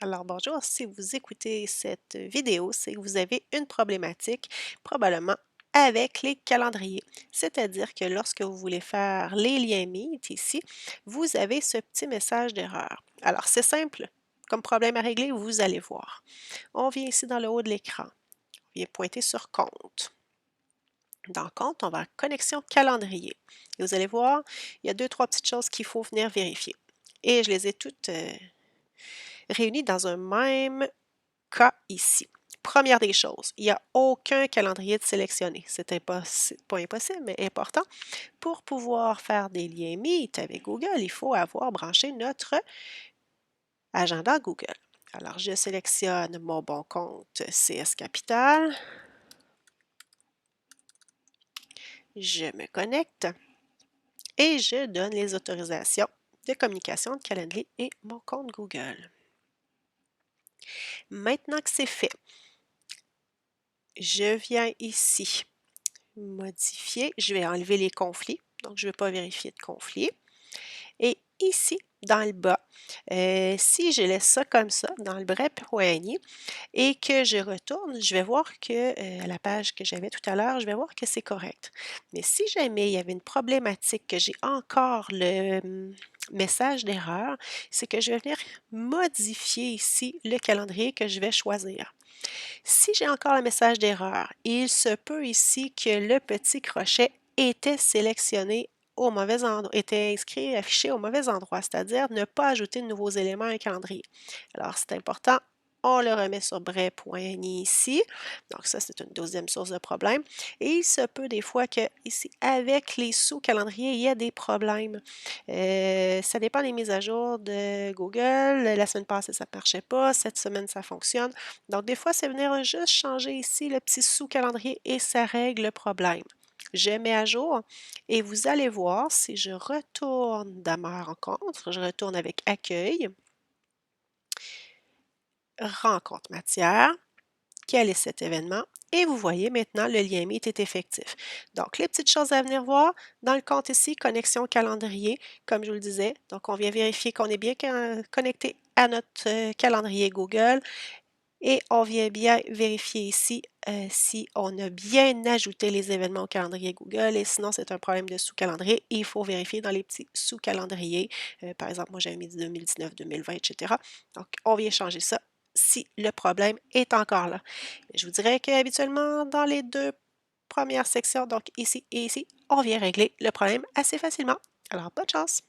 Alors bonjour, si vous écoutez cette vidéo, c'est que vous avez une problématique probablement avec les calendriers. C'est-à-dire que lorsque vous voulez faire les liens Meet ici, vous avez ce petit message d'erreur. Alors c'est simple, comme problème à régler, vous allez voir. On vient ici dans le haut de l'écran, on vient pointer sur Compte. Dans Compte, on va à Connexion calendrier. Et vous allez voir, il y a deux, trois petites choses qu'il faut venir vérifier. Et je les ai toutes réunies dans un même cas ici. Première des choses, il n'y a aucun calendrier de sélectionné. C'est pas impossible, mais important. Pour pouvoir faire des liens Meet avec Google, il faut avoir branché notre agenda Google. Alors, je sélectionne mon bon compte CS Capital. Je me connecte et je donne les autorisations de communication de calendrier et mon compte Google. Maintenant que c'est fait, je viens ici modifier, je vais enlever les conflits, donc je ne vais pas vérifier de conflits. Et ici, dans le bas, si je laisse ça comme ça, dans le bras poignet, et que je retourne, je vais voir que, à la page que j'avais tout à l'heure, je vais voir que c'est correct. Mais si jamais il y avait une problématique, que j'ai encore le message d'erreur, c'est que je vais venir modifier ici le calendrier que je vais choisir. Si j'ai encore le message d'erreur, il se peut ici que le petit crochet était sélectionné au mauvais endroit, était inscrit, affiché au mauvais endroit, c'est-à-dire ne pas ajouter de nouveaux éléments à un calendrier. Alors, c'est important, on le remet sur Bray.ni ici. Donc, ça, c'est une deuxième source de problème. Et il se peut des fois que, ici, avec les sous-calendriers, il y a des problèmes. Ça dépend des mises à jour de Google. La semaine passée, ça ne marchait pas. Cette semaine, ça fonctionne. Donc, des fois, c'est venir juste changer ici le petit sous-calendrier et ça règle le problème. Je mets à jour et vous allez voir si je retourne dans ma rencontre, je retourne avec Accueil, Rencontre matière, quel est cet événement? Et vous voyez maintenant le lien Meet est effectif. Donc, les petites choses à venir voir, dans le compte ici, connexion calendrier, comme je vous le disais. Donc, on vient vérifier qu'on est bien connecté à notre calendrier Google. Et on vient bien vérifier ici si on a bien ajouté les événements au calendrier Google et sinon c'est un problème de sous-calendrier. Il faut vérifier dans les petits sous-calendriers. Par exemple, moi j'avais mis 2019, 2020, etc. Donc, on vient changer ça si le problème est encore là. Je vous dirais qu'habituellement, dans les deux premières sections, donc ici et ici, on vient régler le problème assez facilement. Alors, bonne chance!